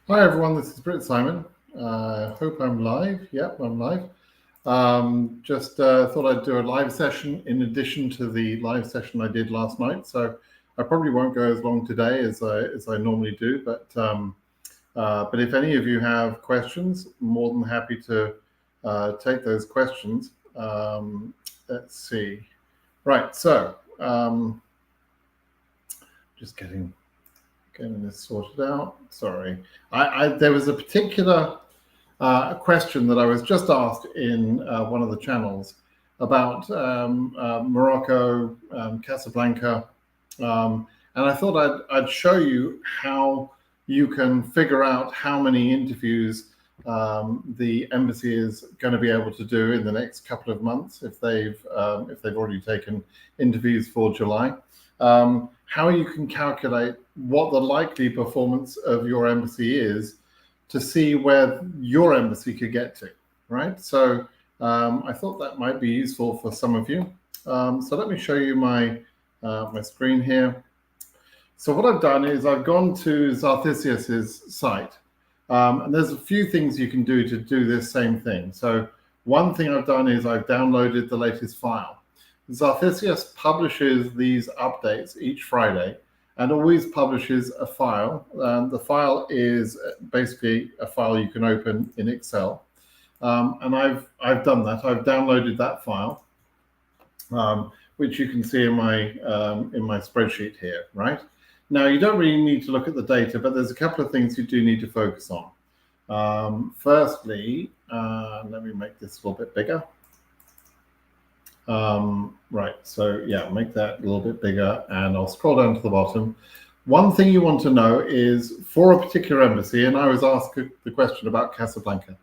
Hi everyone, this is Brit Simon. Hope I'm live. Yep, I'm live. Just thought I'd do a live session in addition to the live session I did last night. So I probably won't go as long today as I normally do. But if any of you have questions, I'm more than happy to take those questions. Let's see. Right. So just getting this sorted out. Sorry, there was a particular question that I was just asked in one of the channels about Morocco, Casablanca, and I thought I'd show you how you can figure out how many interviews the embassy is going to be able to do in the next couple of months if they've already taken interviews for July. How you can calculate what the likely performance of your embassy is to see where your embassy could get to, right? So I thought that might be useful for some of you. So let me show you my screen here. So what I've done is I've gone to Zarthisius's site, and there's a few things you can do to do this same thing. So one thing I've done is I've downloaded the latest file. Zarthisius publishes these updates each Friday and always publishes a file. The file is basically a file you can open in Excel. And I've done that. I've downloaded that file, which you can see in my spreadsheet here, right? Now, you don't really need to look at the data, but there's a couple of things you do need to focus on. Firstly, let me make this a little bit bigger. Right, so yeah, make that a little bit bigger, and I'll scroll down to the bottom. One thing you want to know is for a particular embassy, and I was asked the question about Casablanca.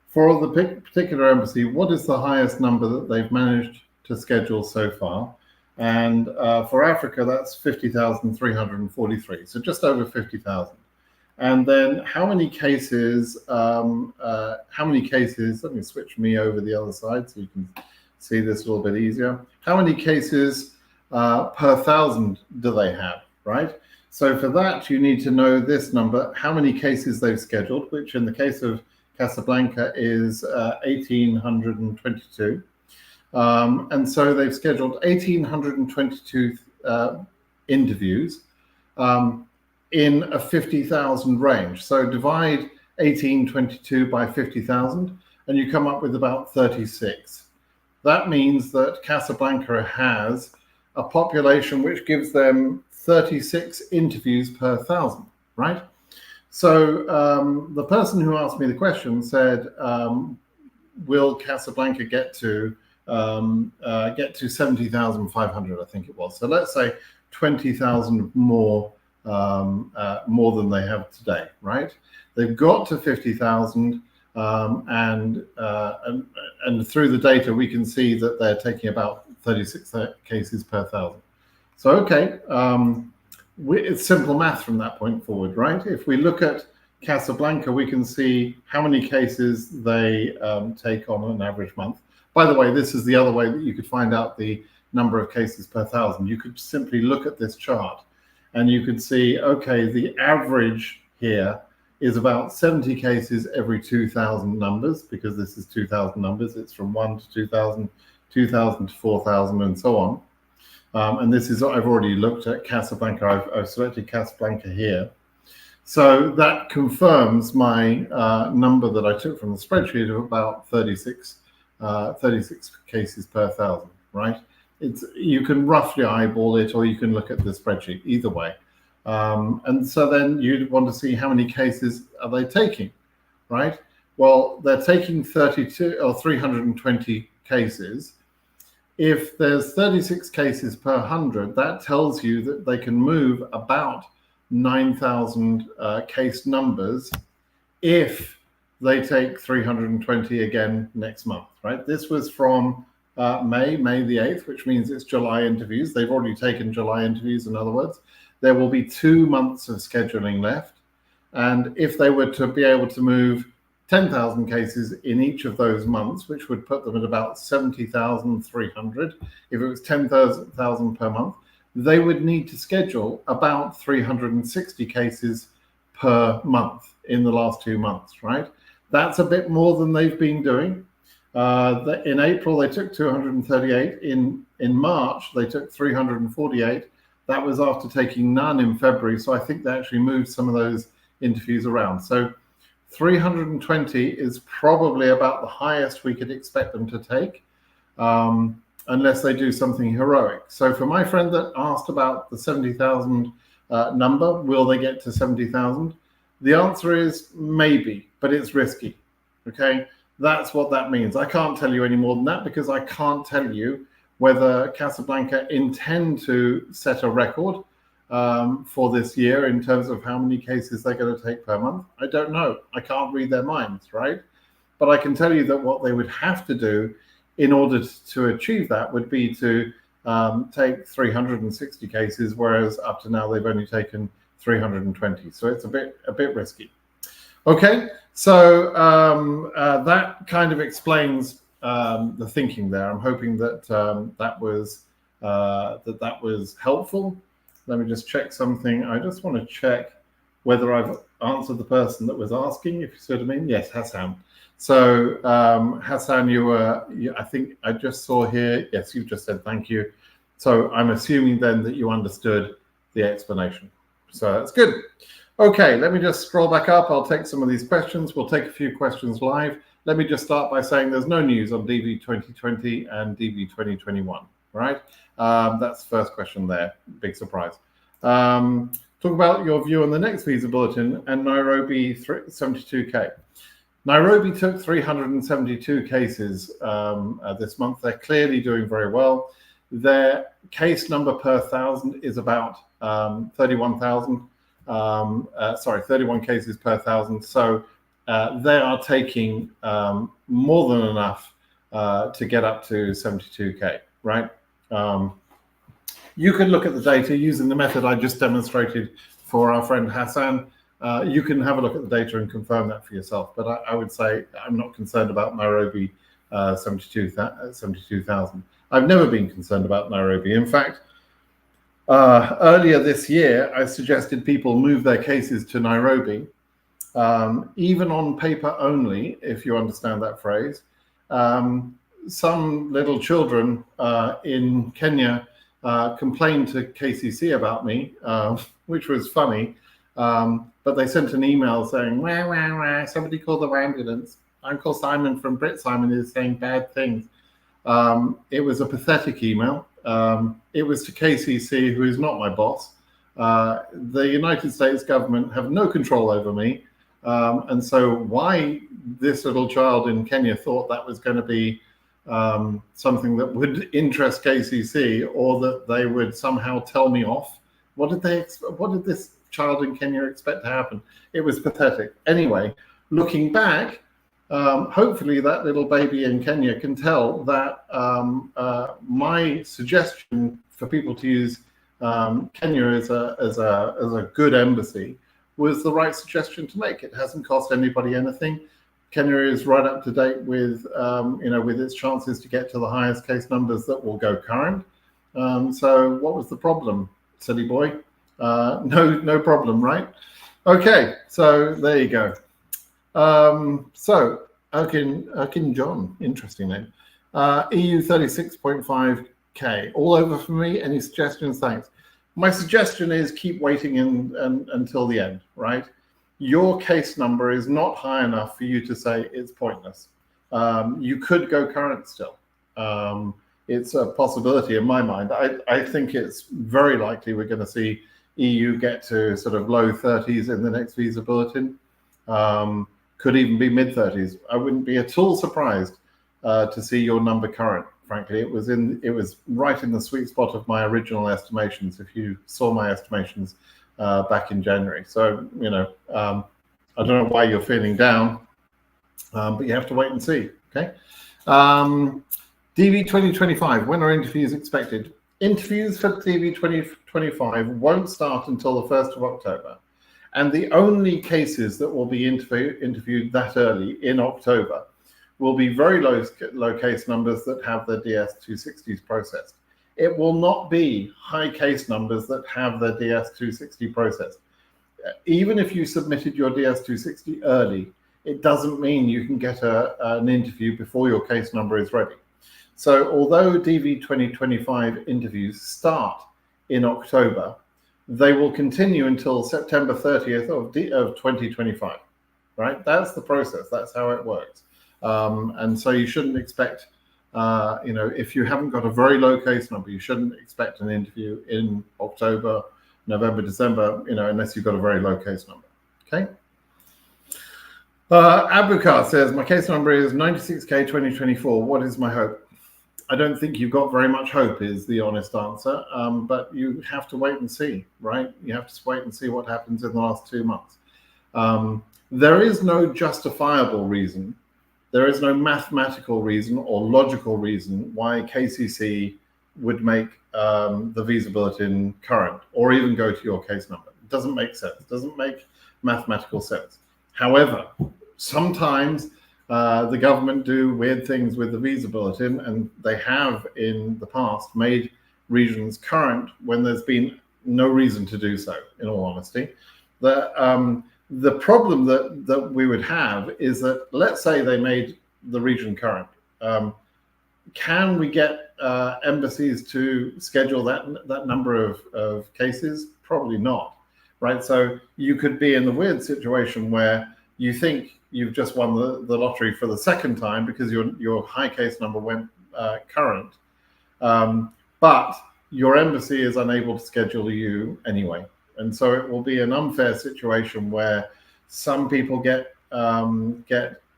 For the particular embassy, what is the highest number that they've managed to schedule so far? And for Africa, that's 50,343, so just over 50,000. And then how many cases, let me switch me over the other side so you can see this a little bit easier. How many cases per thousand do they have, right? So for that, you need to know this number, how many cases they've scheduled, which in the case of Casablanca is 1,822. And so they've scheduled 1,822 interviews in a 50,000 range. So divide 1,822 by 50,000, and you come up with about 36. That means that Casablanca has a population which gives them 36 interviews per thousand, right? So the person who asked me the question said, will Casablanca get to 70,500, I think it was. So let's say 20,000 more than they have today, right? They've got to 50,000, and through the data we can see that they're taking about 36 cases per thousand. So okay, it's simple math from that point forward, right? If we look at Casablanca, we can see how many cases they take on an average month. By the way, this is the other way that you could find out the number of cases per thousand. You could simply look at this chart and you could see, okay, the average here is about 70 cases every 2,000 numbers, because this is 2,000 numbers. It's from 1 to 2,000, 2,000 to 4,000, and so on. And this is, I've already looked at Casablanca. I've selected Casablanca here. So that confirms my number that I took from the spreadsheet of about 36 cases per thousand, right? You can roughly eyeball it, or you can look at the spreadsheet, either way. And so then you'd want to see how many cases are they taking, right? Well, they're taking 32 or 320 cases. If there's 36 cases per 100, that tells you that they can move about 9,000 case numbers if they take 320 again next month, right? This was from May the 8th, which means it's July interviews. They've already taken July interviews, in other words. There will be 2 months of scheduling left. And if they were to be able to move 10,000 cases in each of those months, which would put them at about 70,300, if it was 10,000 per month, they would need to schedule about 360 cases per month, in the last 2 months, right? That's a bit more than they've been doing. In April, they took 238. In March, they took 348. That was after taking none in February. So I think they actually moved some of those interviews around. So 320 is probably about the highest we could expect them to take, unless they do something heroic. So for my friend that asked about the 70,000 number, will they get to 70,000? The answer is maybe, but it's risky. Okay, that's what that means. I can't tell you any more than that because I can't tell you whether Casablanca intend to set a record for this year in terms of how many cases they're going to take per month. I don't know. I can't read their minds, right? But I can tell you that what they would have to do in order to achieve that would be to take 360 cases, whereas up to now they've only taken 320. So it's a bit risky. Okay, so that kind of explains the thinking there. I'm hoping that that was helpful. Let me just check something. I just want to check whether I've answered the person that was asking, if you see what I mean. Yes, Hassan. So Hassan, I think I just saw here, yes, you just said thank you. So I'm assuming then that you understood the explanation. So that's good. Okay, let me just scroll back up. I'll take some of these questions. We'll take a few questions live. Let me just start by saying there's no news on DV 2020 and DV 2021, right? That's the first question there. Big surprise. Talk about your view on the next visa bulletin and Nairobi 72K. Nairobi took 372 cases this month. They're clearly doing very well. Their case number per 1,000 is about 31,000. 31 cases per 1,000. So they are taking more than enough to get up to 72K, right? You can look at the data using the method I just demonstrated for our friend Hassan. You can have a look at the data and confirm that for yourself. But I would say I'm not concerned about Nairobi 72,000. I've never been concerned about Nairobi. In fact, earlier this year, I suggested people move their cases to Nairobi, even on paper only, if you understand that phrase. Some little children in Kenya complained to KCC about me, which was funny. But they sent an email saying, wah, wah, wah, somebody call the ambulance. Uncle Simon from Brit Simon is saying bad things. It was a pathetic email. It was to KCC, who is not my boss. The United States government have no control over me. And so why this little child in Kenya thought that was going to be something that would interest KCC, or that they would somehow tell me off. What did this child in Kenya expect to happen? It was pathetic. Anyway, looking back, hopefully that little baby in Kenya can tell that my suggestion for people to use Kenya as a good embassy was the right suggestion to make. It hasn't cost anybody anything. Kenya is right up to date with with its chances to get to the highest case numbers that will go current. So what was the problem, silly boy? No problem, right? Okay, so there you go. So Erkin John, interesting name. EU 36.5K, all over for me. Any suggestions? Thanks. My suggestion is keep waiting until the end, right? Your case number is not high enough for you to say it's pointless. You could go current still. It's a possibility in my mind. I think it's very likely we're going to see EU get to sort of low 30s in the next visa bulletin. Could even be mid 30s. I wouldn't be at all surprised to see your number current. Frankly, it was right in the sweet spot of my original estimations. If you saw my estimations back in January, so I don't know why you're feeling down, but you have to wait and see. Okay, DV 2025. When are interviews expected? Interviews for DV 2025 won't start until the 1st of October. And the only cases that will be interviewed that early in October will be very low case numbers that have their DS-260s processed. It will not be high case numbers that have their DS-260 processed. even if you submitted your DS-260 early, it doesn't mean you can get an interview before your case number is ready. So although DV 2025 interviews start in October, they will continue until September 30th of 2025, right? That's the process. That's how it works. And so you shouldn't expect, if you haven't got a very low case number, you shouldn't expect an interview in October, November, December, unless you've got a very low case number, okay? Abukar says, my case number is 96K 2024. What is my hope? I don't think you've got very much hope is the honest answer, but you have to wait and see, right? You have to wait and see what happens in the last 2 months. There is no justifiable reason. There is no mathematical reason or logical reason why KCC would make the visa bulletin current or even go to your case number. It doesn't make sense. It doesn't make mathematical sense. However, sometimes the government do weird things with the visa bulletin, and they have in the past made regions current when there's been no reason to do so, in all honesty. The problem that we would have is that, let's say they made the region current. Can we get embassies to schedule that number of cases? Probably not, right? So you could be in the weird situation where you think you've just won the lottery for the second time because your high case number went current, but your embassy is unable to schedule you anyway. And so it will be an unfair situation where some people get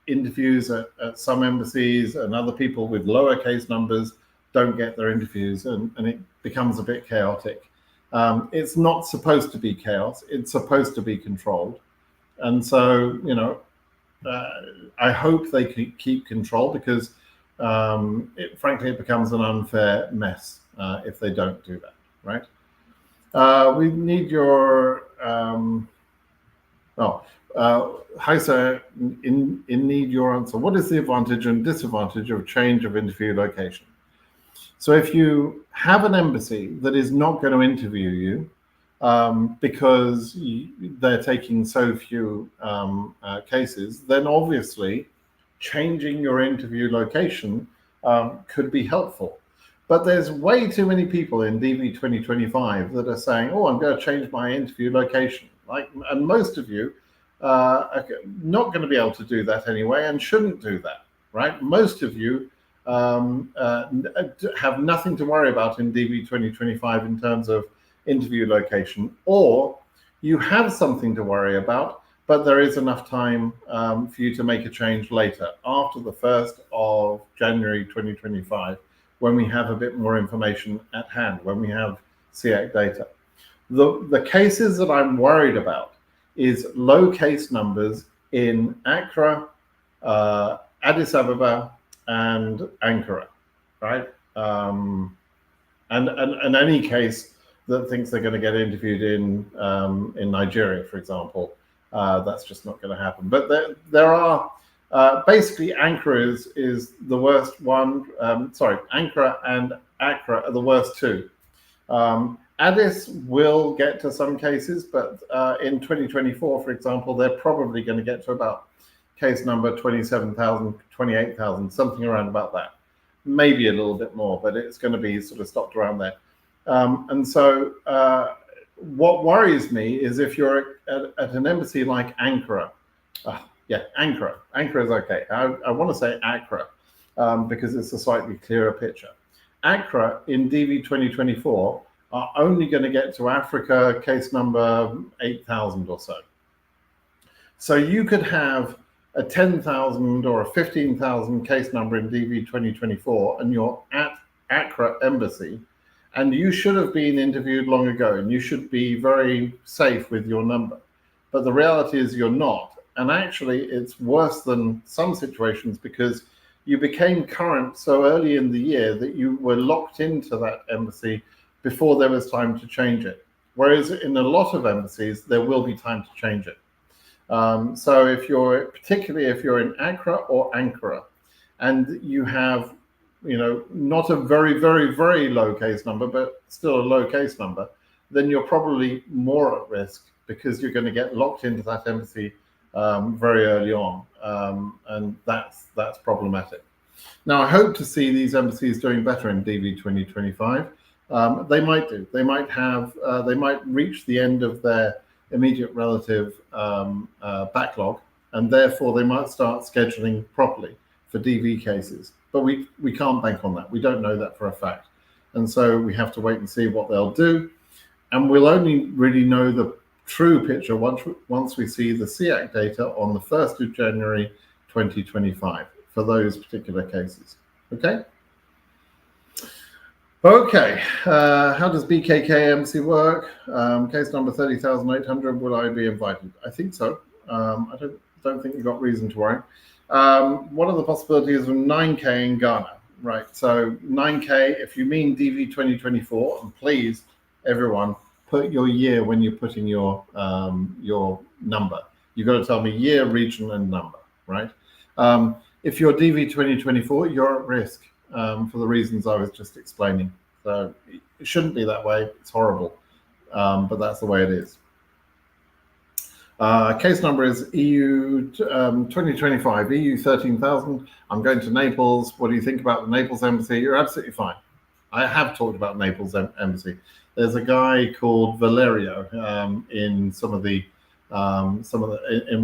interviews at some embassies and other people with lower case numbers don't get their interviews, and it becomes a bit chaotic. It's not supposed to be chaos. It's supposed to be controlled. And so, I hope they keep control, because frankly, it becomes an unfair mess if they don't do that, right? We need your, hi sir, in need your answer. What is the advantage and disadvantage of change of interview location? So if you have an embassy that is not going to interview you, because they're taking so few cases, then obviously changing your interview location could be helpful. But there's way too many people in DV 2025 that are saying, oh, I'm going to change my interview location. And most of you are not going to be able to do that anyway and shouldn't do that, right? Most of you have nothing to worry about in DV 2025 in terms of interview location, or you have something to worry about, but there is enough time for you to make a change later, after the 1st of January 2025, when we have a bit more information at hand, when we have SEAC data. The cases that I'm worried about is low case numbers in Accra, Addis Ababa, and Ankara, right? And any case that thinks they're going to get interviewed in Nigeria, for example, that's just not going to happen. But there are basically Ankara is the worst one. Ankara and Accra are the worst two. Addis will get to some cases, but in 2024, for example, they're probably going to get to about case number 27,000, 28,000, something around about that. Maybe a little bit more, but it's going to be sort of stopped around there. And so what worries me is if you're at an embassy like Ankara. Ankara. Ankara is okay. I want to say Accra because it's a slightly clearer picture. Accra in DV 2024 are only going to get to Africa case number 8,000 or so. So you could have a 10,000 or a 15,000 case number in DV 2024, and you're at Accra embassy, and you should have been interviewed long ago, and you should be very safe with your number. But the reality is you're not. And actually, it's worse than some situations because you became current so early in the year that you were locked into that embassy before there was time to change it. Whereas in a lot of embassies, there will be time to change it. So particularly if you're in Accra or Ankara, and you have, not a very, very, very low case number, but still a low case number, then you're probably more at risk because you're going to get locked into that embassy very early on, and that's problematic. Now, I hope to see these embassies doing better in DV 2025. They might do. They might have. They might reach the end of their immediate relative backlog, and therefore they might start scheduling properly for DV cases. But we can't bank on that. We don't know that for a fact, and so we have to wait and see what they'll do. And we'll only really know the true picture once we see the SEAC data on the 1st of January 2025 for those particular cases. Okay. Okay, how does BKK embassy work? Case number 30,800, will I be invited? I think so. I don't think you've got reason to worry. What are the possibilities of 9K in Ghana? Right, so 9K, if you mean DV 2024, and please, everyone, put your year when you're putting your number. You've got to tell me year, region, and number, right? If you're DV 2024, you're at risk for the reasons I was just explaining. So it shouldn't be that way. It's horrible, but that's the way it is. Case number is EU 2025, EU 13,000. I'm going to Naples. What do you think about the Naples embassy? You're absolutely fine. I have talked about Naples embassy. There's a guy called Valerio in in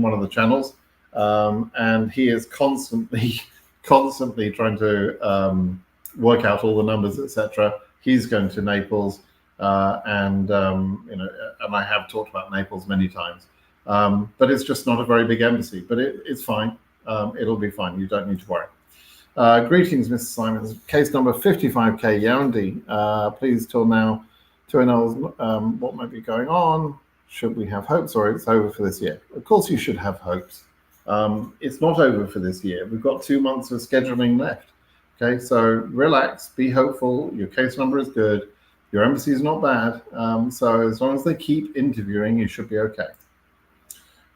one of the channels, and he is constantly trying to work out all the numbers, etc. He's going to Naples, and I have talked about Naples many times, but it's just not a very big embassy. But it's fine. It'll be fine. You don't need to worry. Greetings, Mr. Simons. Case number 55K Yaoundé. Please till now. 2NLs, what might be going on? Should we have hopes, or it's over for this year? Of course you should have hopes. It's not over for this year. We've got 2 months of scheduling left. Okay, so relax, be hopeful. Your case number is good. Your embassy is not bad. So as long as they keep interviewing, you should be okay.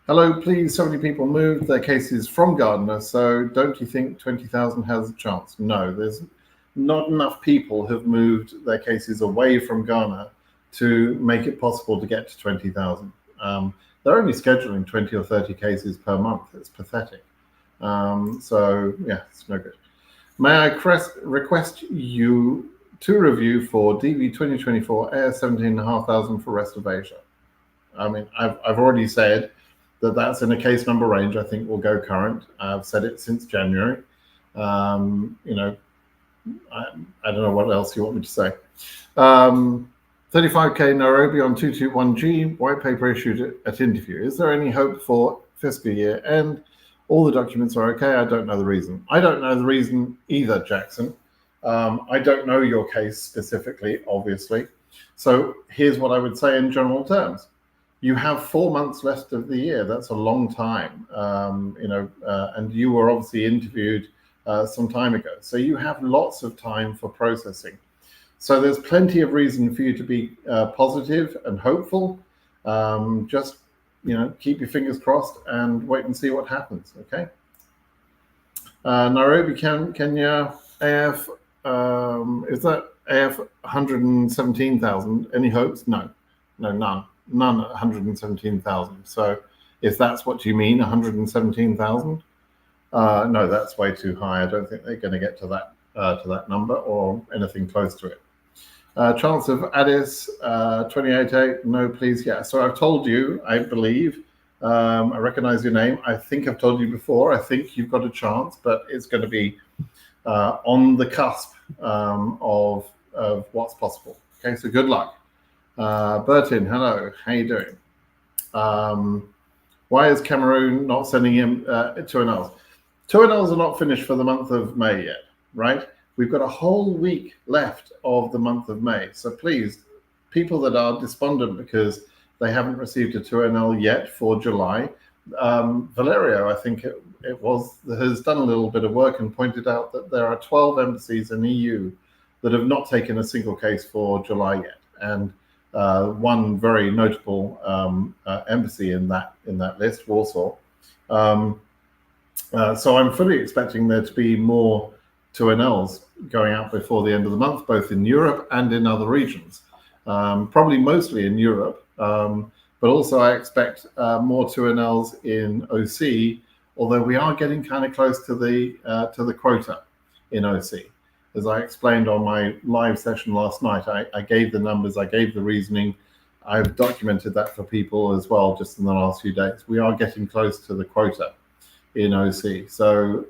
Hello, please. So many people moved their cases from Gardner. So don't you think 20,000 has a chance? No, there's not enough people have moved their cases away from Ghana to make it possible to get to 20,000. They're only scheduling 20 or 30 cases per month. It's pathetic. So yeah, it's no good. May I request you to review for DV 2024 AS 17,500 for rest of Asia? I mean, I've already said that that's in a case number range. I think will go current. I've said it since January. I don't know what else you want me to say. 35K Nairobi on 221G, white paper issued at interview. Is there any hope for fiscal year end? All the documents are okay. I don't know the reason. I don't know the reason either, Jackson. I don't know your case specifically, obviously. So here's what I would say in general terms. You have 4 months left of the year. That's a long time, and you were obviously interviewed some time ago. So you have lots of time for processing. So there's plenty of reason for you to be positive and hopeful. Just, keep your fingers crossed and wait and see what happens, okay? Nairobi, Kenya, AF, is that AF 117,000? Any hopes? No, none at 117,000. So if that's what you mean, 117,000, no, that's way too high. I don't think they're going to get to that number or anything close to it. Chance of Addis 28.8. No, please. Yeah. So I've told you, I believe, I recognize your name. I think I've told you before. I think you've got a chance, but it's going to be on the cusp of what's possible. Okay. So good luck. Bertin, hello. How you doing? Why is Cameroon not sending him 2NLs? 2NLs are not finished for the month of May yet, right? We've got a whole week left of the month of May. So please, people that are despondent because they haven't received a 2NL yet for July, Valerio, I think it was, has done a little bit of work and pointed out that there are 12 embassies in EU that have not taken a single case for July yet. And one very notable embassy in that list, Warsaw. So I'm fully expecting there to be more 2NLs going out before the end of the month, both in Europe and in other regions. Probably mostly in Europe, but but also I expect more 2NLs in OC, although we are getting kind of close to the quota in OC. As I explained on my live session last night, I gave the numbers, I gave the reasoning. I've documented that for people as well just in the last few days. We are getting close to the quota in OC. So,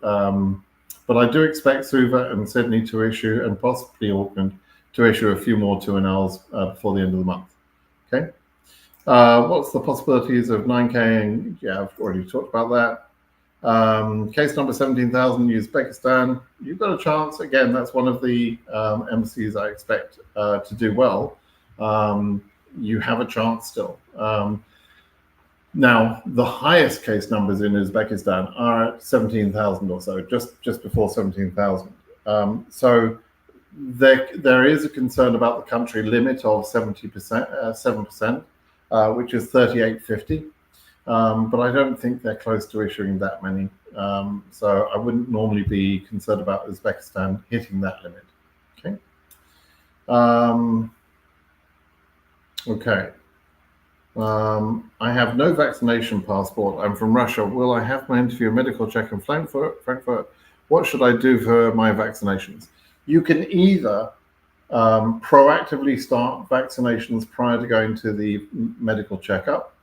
but I do expect Suva and Sydney to issue, and possibly Auckland, to issue a few more 2NLs before the end of the month. Okay. What's the possibilities of 9K? And yeah, I've already talked about that. Case number 17,000, Uzbekistan. You've got a chance. Again, that's one of the embassies I expect to do well. You have a chance still. Now, the highest case numbers in Uzbekistan are at 17,000 or so, just before 17,000. So there is a concern about the country limit of 7%, which is 3850. But I don't think they're close to issuing that many. So I wouldn't normally be concerned about Uzbekistan hitting that limit. Okay. Okay. I have no vaccination passport. I'm from Russia. Will I have my interview, medical check in Frankfurt? What should I do for my vaccinations? You can either proactively start vaccinations prior to going to the medical checkup,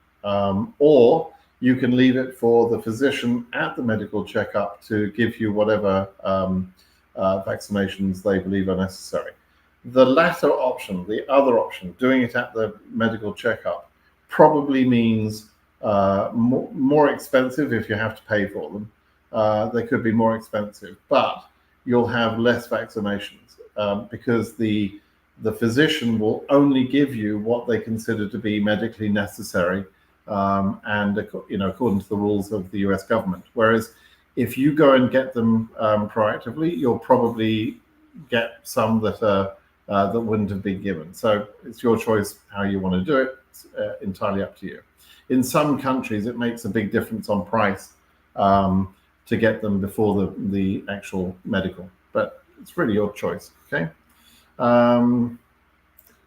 or you can leave it for the physician at the medical checkup to give you whatever vaccinations they believe are necessary. The latter option, the other option, doing it at the medical checkup, probably means more expensive if you have to pay for them. They could be more expensive, but you'll have less vaccinations because the physician will only give you what they consider to be medically necessary, and according to the rules of the US government. Whereas if you go and get them proactively, you'll probably get some that wouldn't have been given. So it's your choice how you want to do it. It's entirely up to you. In some countries, it makes a big difference on price to get them before the actual medical, but it's really your choice. Okay.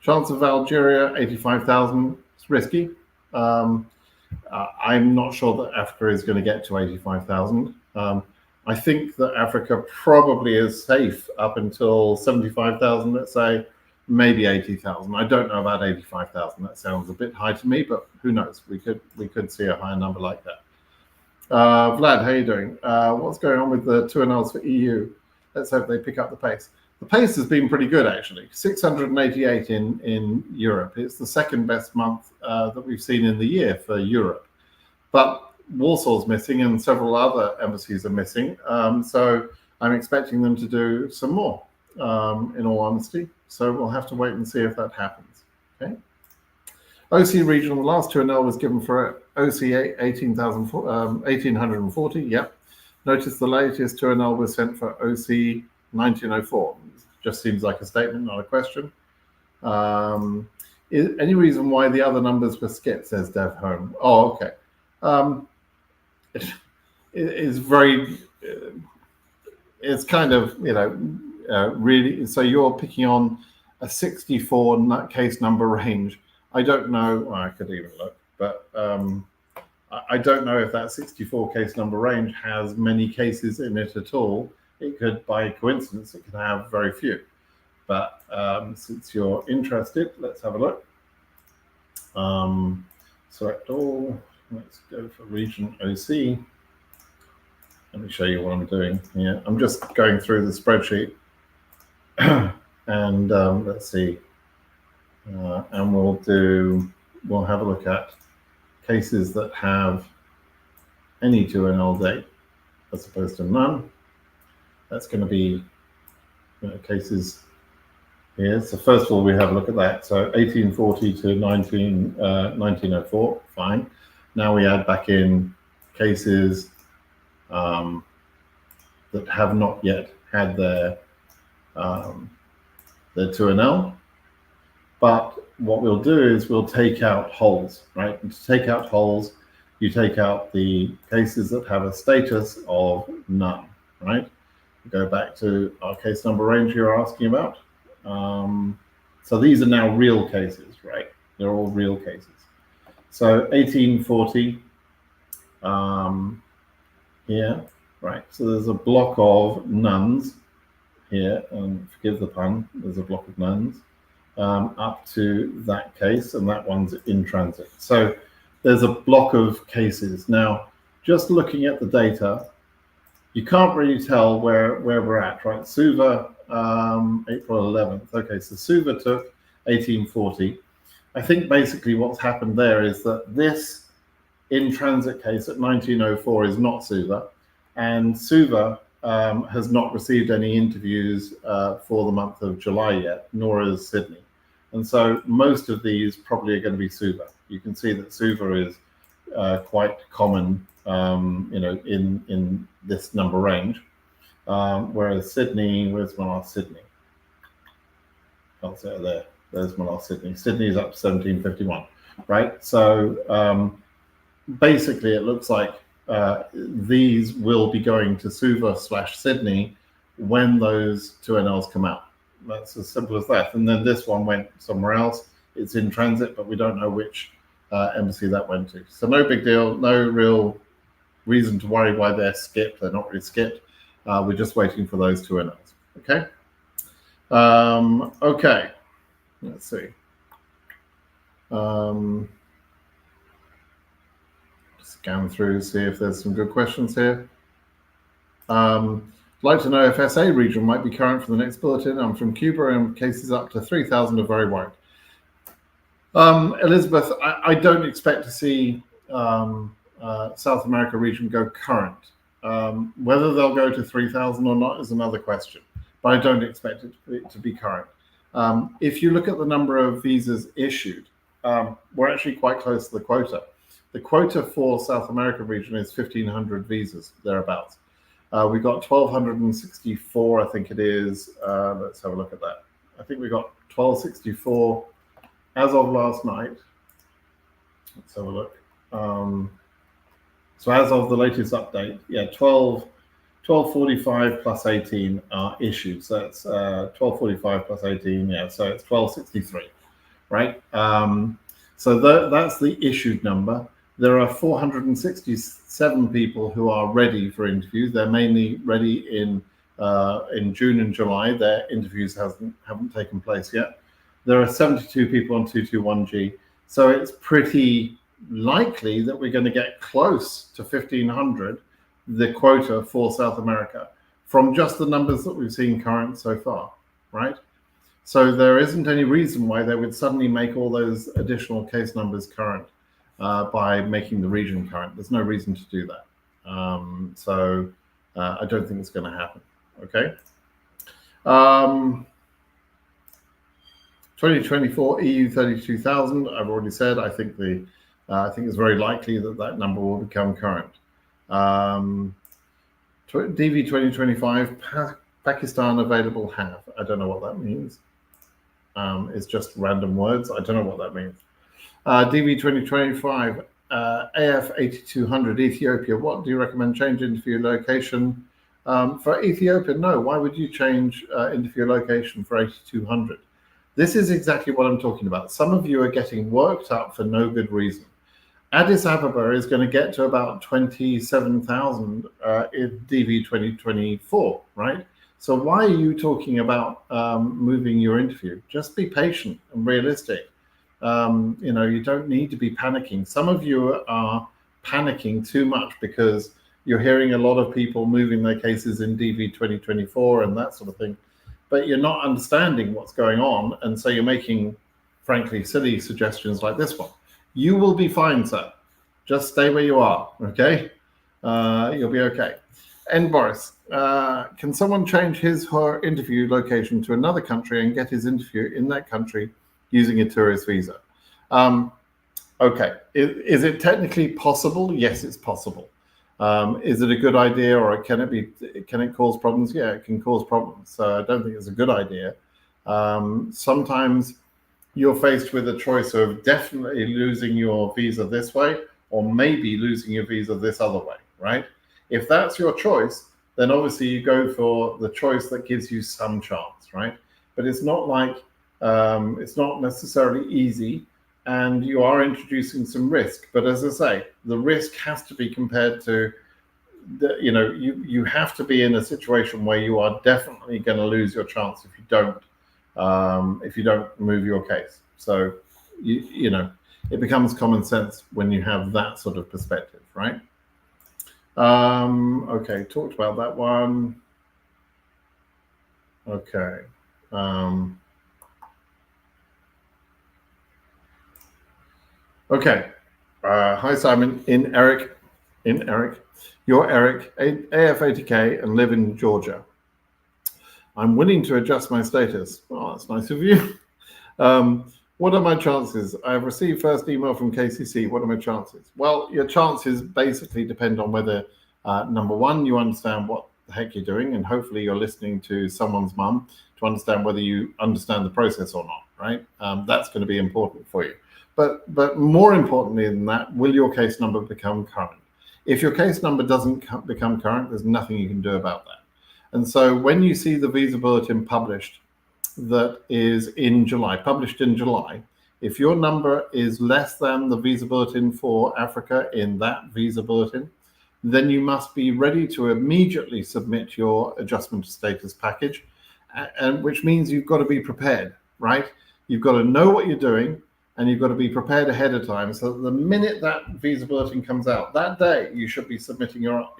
Chance of Algeria, 85,000. It's risky. I'm not sure that Africa is going to get to 85,000. I think that Africa probably is safe up until 75,000, let's say, maybe 80,000. I don't know about 85,000. That sounds a bit high to me, but who knows? We could see a higher number like that. Vlad, how are you doing? What's going on with the 2NLs for EU? Let's hope they pick up the pace. The pace has been pretty good, actually. 688 in Europe. It's the second best month that we've seen in the year for Europe. But Warsaw's missing and several other embassies are missing. So I'm expecting them to do some more, in all honesty. So we'll have to wait and see if that happens. Okay. OC regional, the last 2NL was given for OC 1840. Yep. Notice the latest 2NL was sent for OC 1904. Just seems like a statement, not a question. Any reason why the other numbers were skipped, says Dev Home. Oh, okay. It is very, it's kind of, really, so you're picking on a 64 case number range. I don't know, well, I could even look, but I don't know if that 64 case number range has many cases in it at all. It could, by coincidence, it could have very few. But since you're interested, let's have a look. Select all. Let's go for region OC. Let me show you what I'm doing here. I'm just going through the spreadsheet, and let's see. And we'll have a look at cases that have any 2NL date as opposed to none. That's going to be cases here. So first of all, we have a look at that. So 1840 to 1904, fine. Now we add back in cases that have not yet had their 2NL. But what we'll do is we'll take out holes, right? And to take out holes, you take out the cases that have a status of none, right? Go back to our case number range you're asking about. So these are now real cases, right? They're all real cases. So 1840 here, right? So there's a block of nuns here, and forgive the pun, there's a block of nuns up to that case, and that one's in transit. So there's a block of cases. Now, just looking at the data, you can't really tell where we're at, right? Suva, April 11th. Okay, so Suva took 1840. I think basically what's happened there is that this in transit case at 1904 is not Suva, and Suva has not received any interviews for the month of July yet, nor has Sydney. And so most of these probably are going to be Suva. You can see that Suva is quite common, in this number range. Whereas Sydney, where's my last Sydney? Can't see it there. There's my last Sydney. Sydney is up to 1751, right? So basically, it looks like these will be going to Suva/Sydney when those two NLs come out. That's as simple as that. And then this one went somewhere else. It's in transit, but we don't know which embassy that went to. So no big deal. No real reason to worry why they're skipped. They're not really skipped. We're just waiting for those two NLs. Okay. Okay. Let's see. Scan through, see if there's some good questions here. Like to know if SA region might be current for the next bulletin. I'm from Cuba and cases up to 3,000 are very worried. Elizabeth, I don't expect to see South America region go current. Whether they'll go to 3,000 or not is another question, but I don't expect it to be current. If you look at the number of visas issued, we're actually quite close to the quota. The quota for South America region is 1,500 visas, thereabouts. We got 1,264, I think it is. Let's have a look at that. I think we got 1,264 as of last night. Let's have a look. So as of the latest update, yeah, 1245 plus 18 are issued. So that's 1245 plus 18, yeah, so it's 1263, right? So that's the issued number. There are 467 people who are ready for interviews. They're mainly ready in June and July. Their interviews haven't taken place yet. There are 72 people on 221G. So it's pretty likely that we're going to get close to 1,500, the quota for South America, from just the numbers that we've seen current so far, right? So there isn't any reason why they would suddenly make all those additional case numbers current by making the region current. There's no reason to do that. So I don't think it's going to happen. Okay. 2024 EU 32,000. I've already said. I think it's very likely that number will become current. DV 2025 Pakistan available have. I don't know what that means. It's just random words. I don't know what that means. DV 2025 AF 8200 Ethiopia. What do you recommend change interview location for Ethiopia? No. Why would you change interview location for 8200? This is exactly what I'm talking about. Some of you are getting worked up for no good reason. Addis Ababa is going to get to about 27,000 in DV 2024, right? So why are you talking about moving your interview? Just be patient and realistic. You don't need to be panicking. Some of you are panicking too much because you're hearing a lot of people moving their cases in DV 2024 and that sort of thing, but you're not understanding what's going on. And so you're making, frankly, silly suggestions like this one. You will be fine, sir. Just stay where you are, okay? You'll be okay. And Boris, can someone change his or her interview location to another country and get his interview in that country using a tourist visa? Okay, is it technically possible? Yes, it's possible. Is it a good idea, or can it cause problems? Yeah, it can cause problems. So I don't think it's a good idea. Sometimes you're faced with a choice of definitely losing your visa this way, or maybe losing your visa this other way, right? If that's your choice, then obviously you go for the choice that gives you some chance, right? But it's not like it's not necessarily easy. and you are introducing some risk. But as I say, the risk has to be compared to you have to be in a situation where you are definitely going to lose your chance if you don't move your case. So it becomes common sense when you have that sort of perspective, right? Okay, talked about that one. Okay. Okay. Hi, Simon. Eric. You're Eric, AF80K, and live in Georgia. I'm willing to adjust my status. Oh, that's nice of you. What are my chances? I've received first email from KCC. What are my chances? Well, your chances basically depend on whether, number one, you understand what the heck you're doing, and hopefully you're listening to someone's mum to understand whether you understand the process or not, right? That's going to be important for you. But more importantly than that, will your case number become current? If your case number doesn't become current, there's nothing you can do about that. And so when you see the visa bulletin published that is published in July, if your number is less than the visa bulletin for Africa in that visa bulletin, then you must be ready to immediately submit your adjustment of status package, and which means you've got to be prepared, right? You've got to know what you're doing, and you've got to be prepared ahead of time, so that the minute that visa bulletin comes out, that day you should be submitting your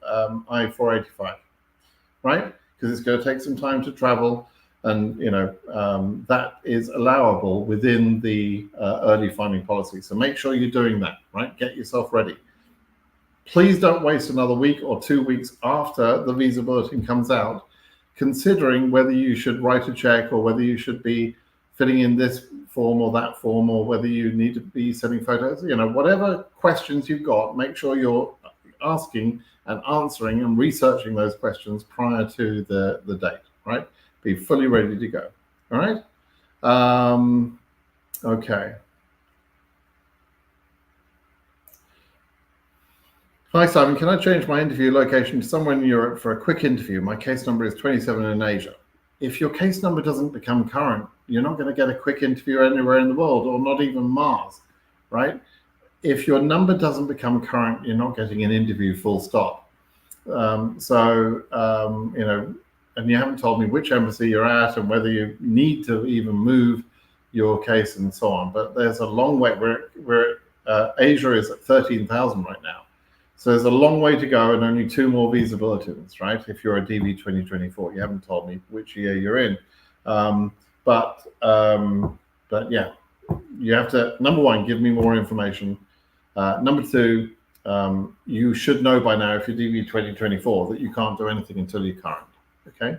I-485, right? Because it's going to take some time to travel, and that is allowable within the early filing policy. So make sure you're doing that, right? Get yourself ready. Please don't waste another week or 2 weeks after the visa bulletin comes out, considering whether you should write a check or whether you should be filling in this form or that form, or whether you need to be sending photos. Whatever questions you've got, make sure you're asking and answering and researching those questions prior to the date, right? Be fully ready to go. All right. Okay. Hi, Simon. Can I change my interview location to somewhere in Europe for a quick interview? My case number is 27 in Asia. If your case number doesn't become current, you're not going to get a quick interview anywhere in the world, or not even Mars, right? If your number doesn't become current, you're not getting an interview, full stop. And you haven't told me which embassy you're at and whether you need to even move your case and so on. But there's a long way. Asia is at 13,000 right now. So there's a long way to go and only 2 more visa bulletins, right? If you're a DV 2024, you haven't told me which year you're in. But yeah, you have to, number one, give me more information. Number two, you should know by now, if you're DV 2024, that you can't do anything until you're current. Okay.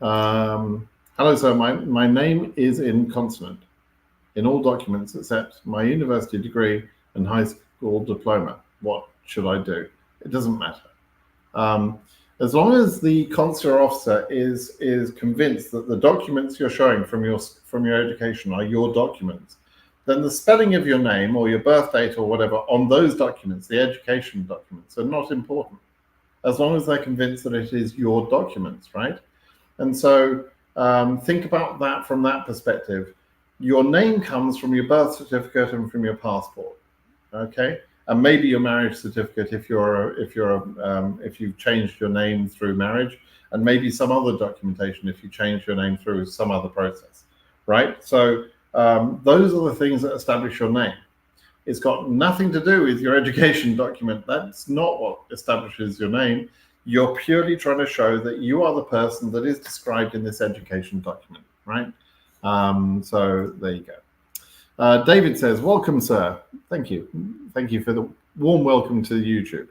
Hello, sir. My name is in consonant in all documents except my university degree and high school diploma. What should I do? It doesn't matter. As long as the consular officer is convinced that the documents you're showing from your education are your documents, then the spelling of your name or your birth date or whatever on those documents, the education documents, are not important, as long as they're convinced that it is your documents, right? And so think about that from that perspective. Your name comes from your birth certificate and from your passport, okay? And maybe your marriage certificate if you've changed your name through marriage, and maybe some other documentation if you changed your name through some other process, right? So those are the things that establish your name. It's got nothing to do with your education document. That's not what establishes your name. You're purely trying to show that you are the person that is described in this education document, right? So there you go. David says, welcome, sir. Thank you. Thank you for the warm welcome to YouTube.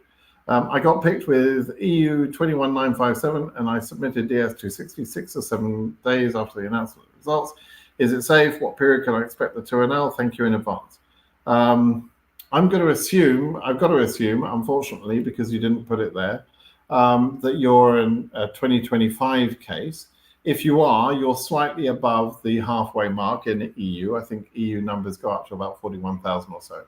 I got picked with EU 21957 and I submitted DS260 6 or 7 days after the announcement of the results. Is it safe? What period can I expect the 2NL? Thank you in advance. I've got to assume, unfortunately, because you didn't put it there, that you're in a 2025 case. If you are, you're slightly above the halfway mark in the EU. I think EU numbers go up to about 41,000 or so,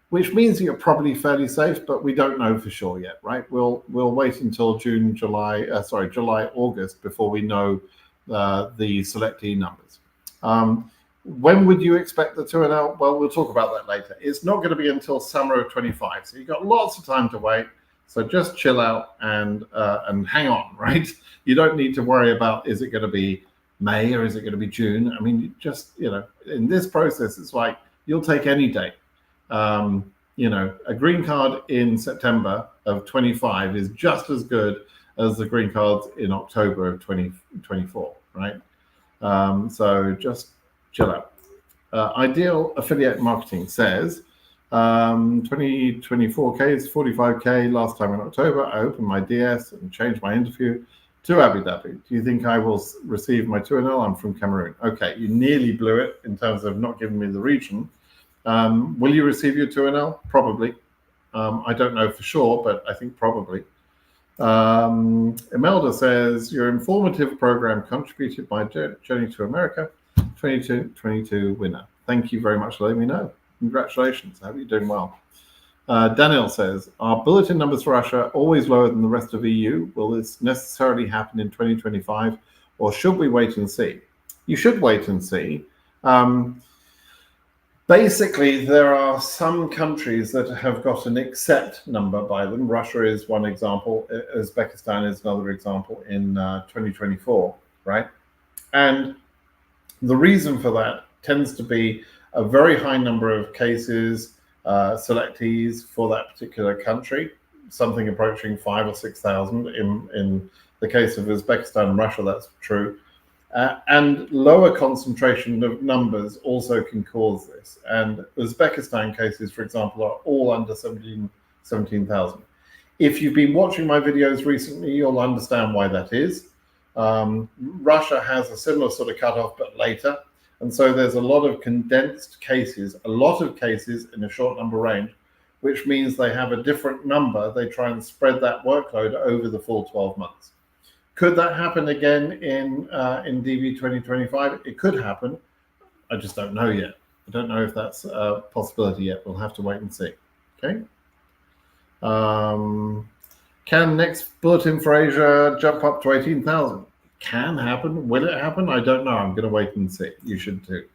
which means that you're probably fairly safe, but we don't know for sure yet, right? We'll wait until July, August before we know the selectee numbers. When would you expect the 2NL? Well, we'll talk about that later. It's not going to be until summer of 25, so you've got lots of time to wait. So just chill out and hang on, right? You don't need to worry about, is it going to be May or is it going to be June? I mean, just, in this process, it's like you'll take any date. A green card in September of 25 is just as good as the green cards in October of 2024, right? So just chill out. Ideal Affiliate Marketing says 2024K is 45K. Last time in October, I opened my DS and changed my interview to Abu Dhabi. Do you think I will receive my 2NL? I'm from Cameroon. Okay, you nearly blew it in terms of not giving me the region. Will you receive your 2NL? Probably. I don't know for sure, but I think probably. Imelda says, your informative program contributed by Journey to America, 22 winner. Thank you very much for letting me know. Congratulations. I hope you're doing well. Daniel says, are bulletin numbers for Russia always lower than the rest of EU? Will this necessarily happen in 2025, or should we wait and see? You should wait and see. Basically, there are some countries that have got an accept number by them. Russia is one example. Uzbekistan is another example in 2024, right? And the reason for that tends to be a very high number of cases, selectees for that particular country, something approaching 5,000 or 6,000. In the case of Uzbekistan and Russia, that's true. And lower concentration of numbers also can cause this. And Uzbekistan cases, for example, are all under 17,000. If you've been watching my videos recently, you'll understand why that is. Russia has a similar sort of cutoff, but later. And so there's a lot of condensed cases, a lot of cases in a short number range, which means they have a different number. They try and spread that workload over the full 12 months. Could that happen again in DV 2025? It could happen. I just don't know yet. I don't know if that's a possibility yet. We'll have to wait and see. Okay. Can next bulletin for Asia jump up to 18,000? Can happen. Will it happen? I don't know. I'm going to wait and see. You should too.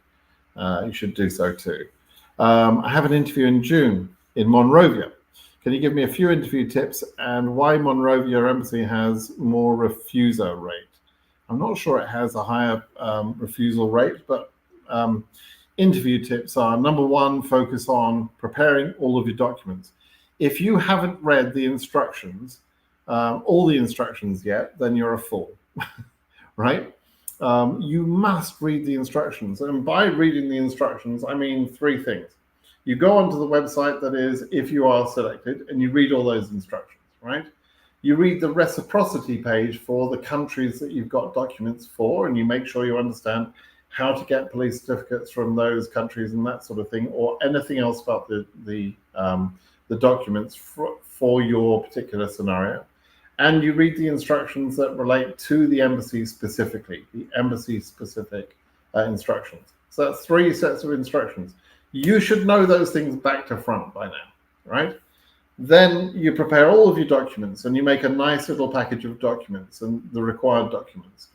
You should do so too. I have an interview in June in Monrovia. Can you give me a few interview tips and why Monrovia Embassy has more refusal rate? I'm not sure it has a higher refusal rate, but interview tips are, number one, focus on preparing all of your documents. If you haven't read the instructions, all the instructions yet, then you're a fool, right? You must read the instructions. And by reading the instructions, I mean three things. You go onto the website, that is, if you are selected, and you read all those instructions, right? You read the reciprocity page for the countries that you've got documents for, and you make sure you understand how to get police certificates from those countries and that sort of thing, or anything else about the documents for your particular scenario. And you read the instructions that relate to the embassy specifically, the embassy-specific instructions. So that's three sets of instructions. You should know those things back to front by now, right? Then you prepare all of your documents and you make a nice little package of documents and the required documents.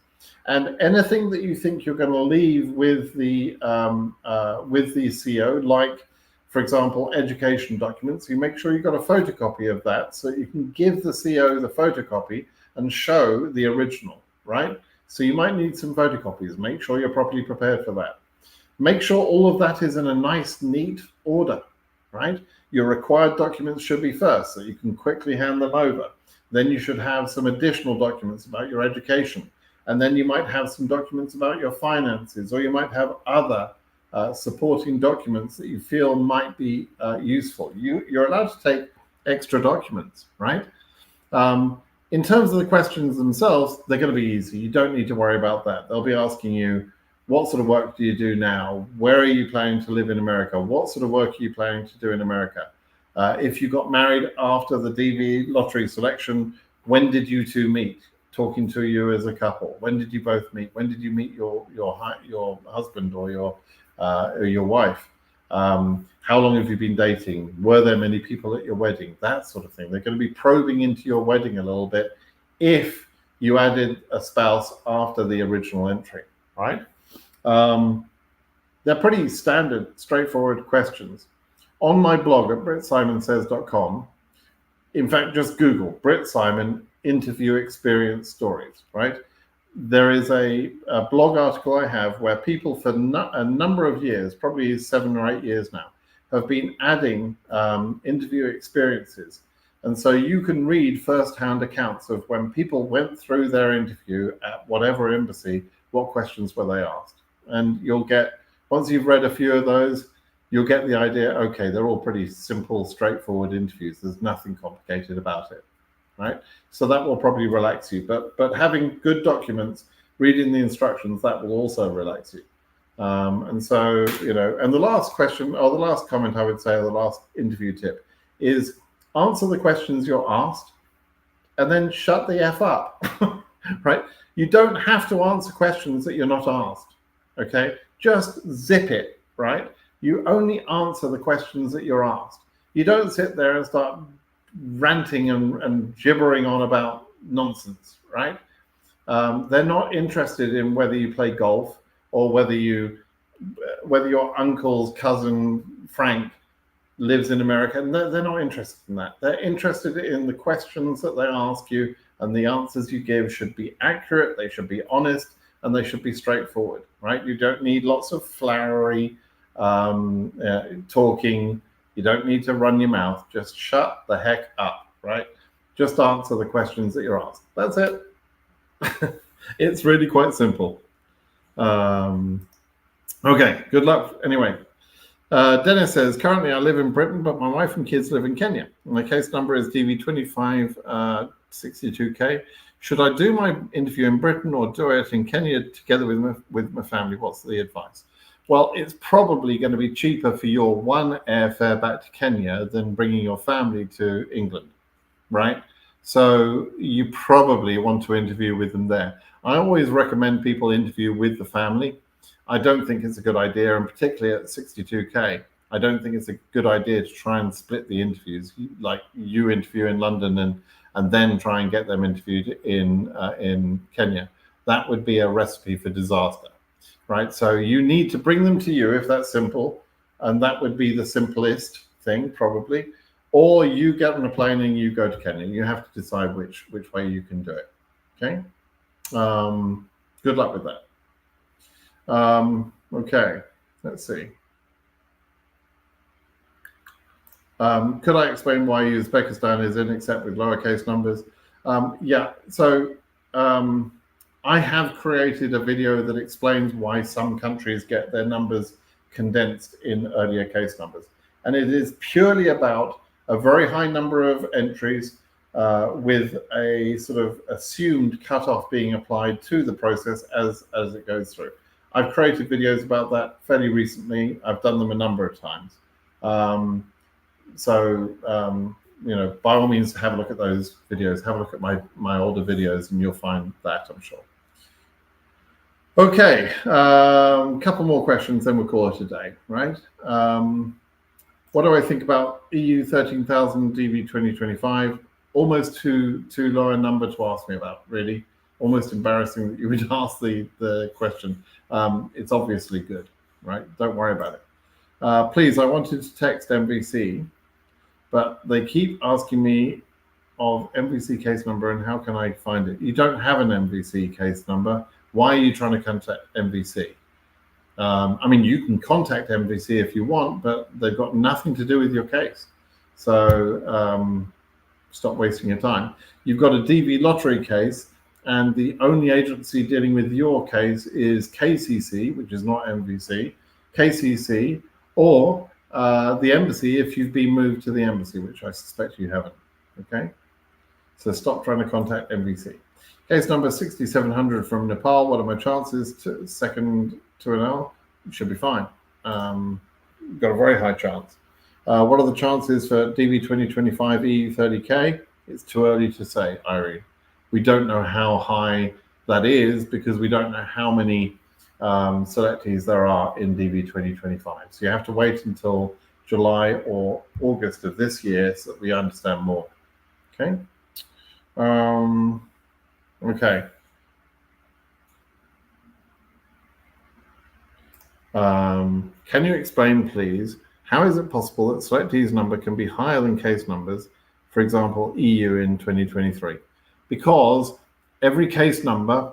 And anything that you think you're going to leave with the CO, like, for example, education documents, you make sure you've got a photocopy of that so you can give the CO the photocopy and show the original, right? So you might need some photocopies. Make sure you're properly prepared for that. Make sure all of that is in a nice, neat order, right? Your required documents should be first so you can quickly hand them over. Then you should have some additional documents about your education. And then you might have some documents about your finances, or you might have other supporting documents that you feel might be useful. You're allowed to take extra documents, right? In terms of the questions themselves, they're going to be easy. You don't need to worry about that. They'll be asking you, what sort of work do you do now? Where are you planning to live in America? What sort of work are you planning to do in America? If you got married after the DV lottery selection, when did you two meet? Talking to you as a couple. When did you both meet? When did you meet your husband or your wife? How long have you been dating? Were there many people at your wedding? That sort of thing. They're going to be probing into your wedding a little bit if you added a spouse after the original entry, right? They're pretty standard, straightforward questions. On my blog at britsimonsays.com, in fact, just Google Brit Simon interview experience stories, right? There is a blog article I have where people for a number of years, probably 7 or 8 years now, have been adding interview experiences. And so you can read firsthand accounts of when people went through their interview at whatever embassy, what questions were they asked. And you'll get, once you've read a few of those, you'll get the idea, okay, they're all pretty simple, straightforward interviews. There's nothing complicated about it, right? So that will probably relax you. But having good documents, reading the instructions, that will also relax you. And so, and the last question, or the last comment I would say, or the last interview tip is answer the questions you're asked and then shut the F up, right? You don't have to answer questions that you're not asked, okay? Just zip it, right? You only answer the questions that you're asked. You don't sit there and start ranting and gibbering on about nonsense, right? They're not interested in whether you play golf or whether your uncle's cousin Frank lives in America. They're not interested in that. They're interested in the questions that they ask you, and the answers you give should be accurate, they should be honest, and they should be straightforward, right? You don't need lots of flowery talking. You don't need to run your mouth. Just shut the heck up, right? Just answer the questions that you're asked. That's it. It's really quite simple. Okay, good luck. Anyway, Dennis says, currently I live in Britain, but my wife and kids live in Kenya. My case number is DV2562K. Should I do my interview in Britain or do it in Kenya together with my family? What's the advice? Well, it's probably going to be cheaper for your one airfare back to Kenya than bringing your family to England, right? So you probably want to interview with them there. I always recommend people interview with the family. I don't think it's a good idea, and particularly at 62K, I don't think it's a good idea to try and split the interviews, like you interview in London and then try and get them interviewed in Kenya. That would be a recipe for disaster, right? So you need to bring them to you if that's simple, and that would be the simplest thing probably. Or you get on a plane and you go to Kenya. You have to decide which way you can do it. Okay. Good luck with that. Okay, let's see. Could I explain why Uzbekistan is in except with lowercase numbers? Yeah, so I have created a video that explains why some countries get their numbers condensed in earlier case numbers. And it is purely about a very high number of entries with a sort of assumed cutoff being applied to the process as it goes through. I've created videos about that fairly recently. I've done them a number of times. By all means, have a look at those videos. Have a look at my older videos, and you'll find that, I'm sure. Okay, couple more questions, then we'll call it a day, right? What do I think about EU 13,000 DV 2025? Almost too low a number to ask me about, really. Almost embarrassing that you would ask the question. It's obviously good, right? Don't worry about it. Please, I wanted to text MVC, but they keep asking me of MVC case number and how can I find it? You don't have an MVC case number. Why are you trying to contact MVC? I mean, you can contact MVC if you want, but they've got nothing to do with your case. So stop wasting your time. You've got a DV lottery case, and the only agency dealing with your case is KCC, which is not MVC, KCC, or the embassy if you've been moved to the embassy, which I suspect you haven't. Okay, so stop trying to contact MVC. Case number 6700 from Nepal. What are my chances? Second to an L? It should be fine. Got a very high chance. What are the chances for DV 2025 EU 30K? It's too early to say, Irene. We don't know how high that is because we don't know how many selectees there are in DV 2025. So you have to wait until July or August of this year so that we understand more. Okay. Okay. Can you explain, please, how is it possible that selectees number can be higher than case numbers, for example, EU in 2023? Because every case number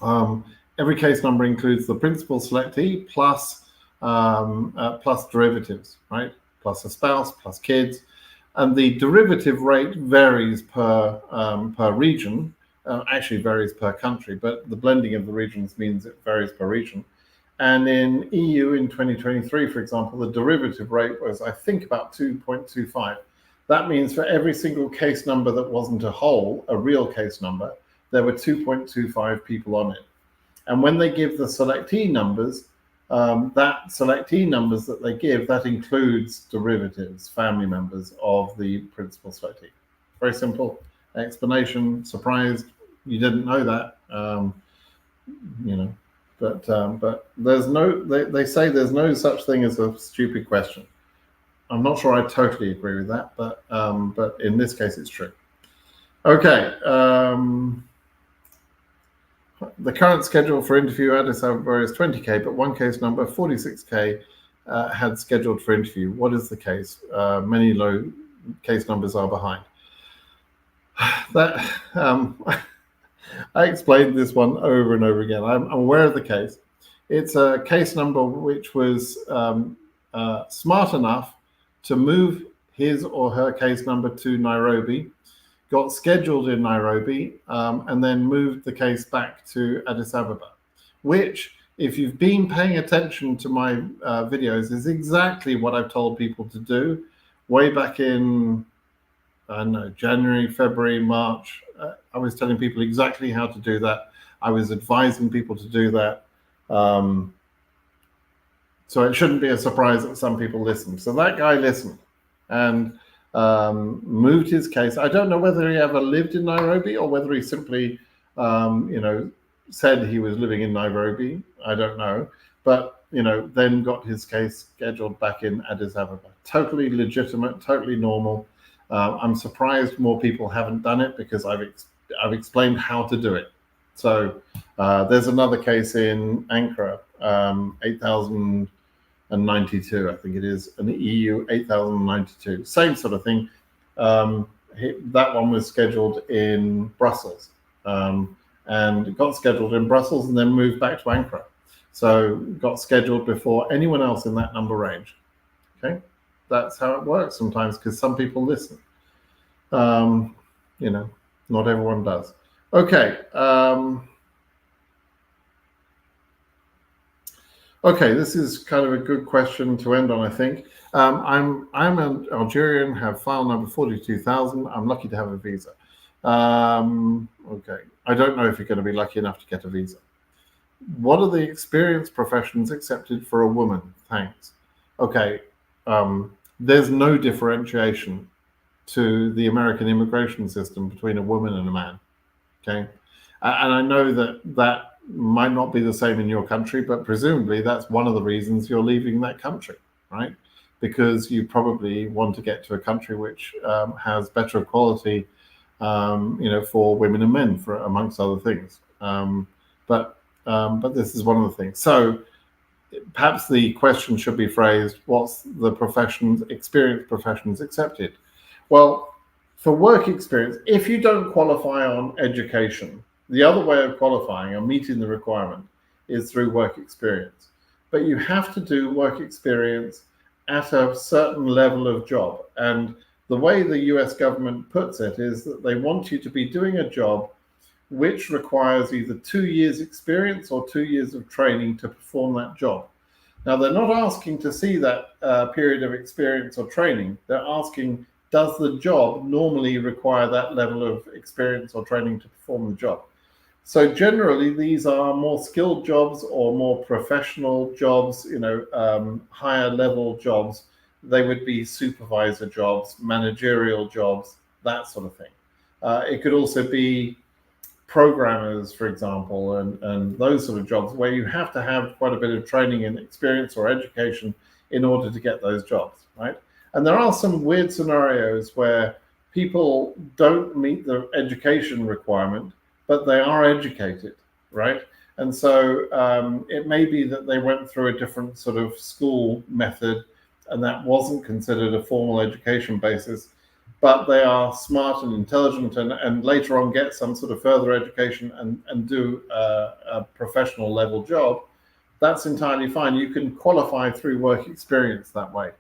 includes the principal selectee plus plus derivatives, right? Plus a spouse, plus kids, and the derivative rate varies per region. Actually, varies per country, but the blending of the regions means it varies per region. And in EU in 2023, for example, the derivative rate was, I think, about 2.25. That means for every single case number that wasn't a real case number, there were 2.25 people on it. And when they give the selectee numbers, that selectee numbers that they give, that includes derivatives, family members of the principal selectee. Very simple explanation. Surprised you didn't know that, you know. But there's no. They say there's no such thing as a stupid question. I'm not sure I totally agree with that, but in this case, it's true. Okay. The current schedule for interview Addis Ababa is 20K, but one case number 46K had scheduled for interview. What is the case? Many low case numbers are behind. That I explained this one over and over again. I'm aware of the case. It's a case number which was smart enough to move his or her case number to Nairobi, got scheduled in Nairobi, and then moved the case back to Addis Ababa, which, if you've been paying attention to my videos, is exactly what I've told people to do way back in, I don't know, January, February, March. I was telling people exactly how to do that. I was advising people to do that. So it shouldn't be a surprise that some people listened. So that guy listened and moved his case. I don't know whether he ever lived in Nairobi or whether he simply, said he was living in Nairobi. I don't know. But, then got his case scheduled back in Addis Ababa. Totally legitimate, totally normal. I'm surprised more people haven't done it because I've explained how to do it. So there's another case in Ankara, 8,092, I think it is, an EU 8,092. Same sort of thing. That one was scheduled in Brussels, and got scheduled in Brussels and then moved back to Ankara. So got scheduled before anyone else in that number range. Okay, that's how it works sometimes because some people listen. Not everyone does. Okay. Okay, this is kind of a good question to end on, I think. I'm an Algerian, have file number 42,000. I'm lucky to have a visa. Okay, I don't know if you're going to be lucky enough to get a visa. What are the experienced professions accepted for a woman? Thanks. Okay, there's no differentiation to the American immigration system between a woman and a man. Okay, and I know that might not be the same in your country, but presumably that's one of the reasons you're leaving that country, right? Because you probably want to get to a country which has better equality, for women and men, for amongst other things. But this is one of the things. So perhaps the question should be phrased: what's the experienced professions accepted? Well, for work experience, if you don't qualify on education, the other way of qualifying or meeting the requirement is through work experience. But you have to do work experience at a certain level of job. And the way the US government puts it is that they want you to be doing a job which requires either 2 years experience or 2 years of training to perform that job. Now, they're not asking to see that period of experience or training. They're asking, does the job normally require that level of experience or training to perform the job? So generally, these are more skilled jobs or more professional jobs, higher level jobs. They would be supervisor jobs, managerial jobs, that sort of thing. It could also be programmers, for example, and those sort of jobs where you have to have quite a bit of training and experience or education in order to get those jobs, right? And there are some weird scenarios where people don't meet the education requirement, but they are educated, right? And so it may be that they went through a different sort of school method, and that wasn't considered a formal education basis, but they are smart and intelligent, and later on get some sort of further education and do a professional level job. That's entirely fine. You can qualify through work experience that way.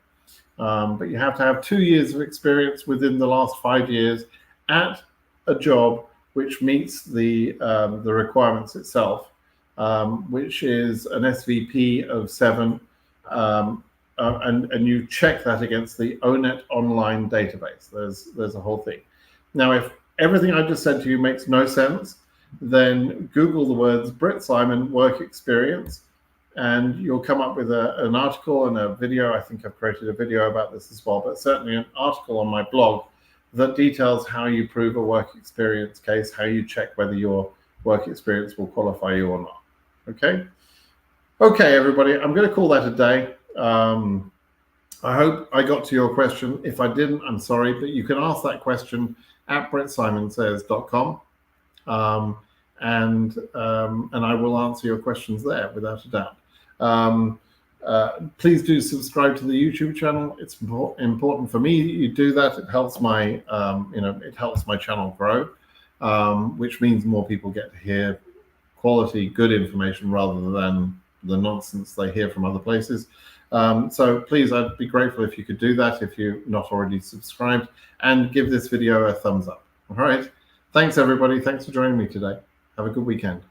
But you have to have 2 years of experience within the last 5 years at a job which meets the requirements itself, which is an SVP of 7, and you check that against the ONET online database. There's a whole thing. Now, if everything I just said to you makes no sense, then Google the words Britt Simon work experience, and you'll come up with an article and a video. I think I've created a video about this as well, but certainly an article on my blog that details how you prove a work experience case, how you check whether your work experience will qualify you or not. Okay, everybody, I'm going to call that a day. I hope I got to your question. If I didn't, I'm sorry, but you can ask that question at brittsimonsays.com, and I will answer your questions there without a doubt. Please do subscribe to the YouTube channel. It's important for me that you do that. It helps my it helps my channel grow, which means more people get to hear quality, good information rather than the nonsense they hear from other places. So please, I'd be grateful if you could do that if you're not already subscribed, and give this video a thumbs up. All right. Thanks, everybody. Thanks for joining me today. Have a good weekend.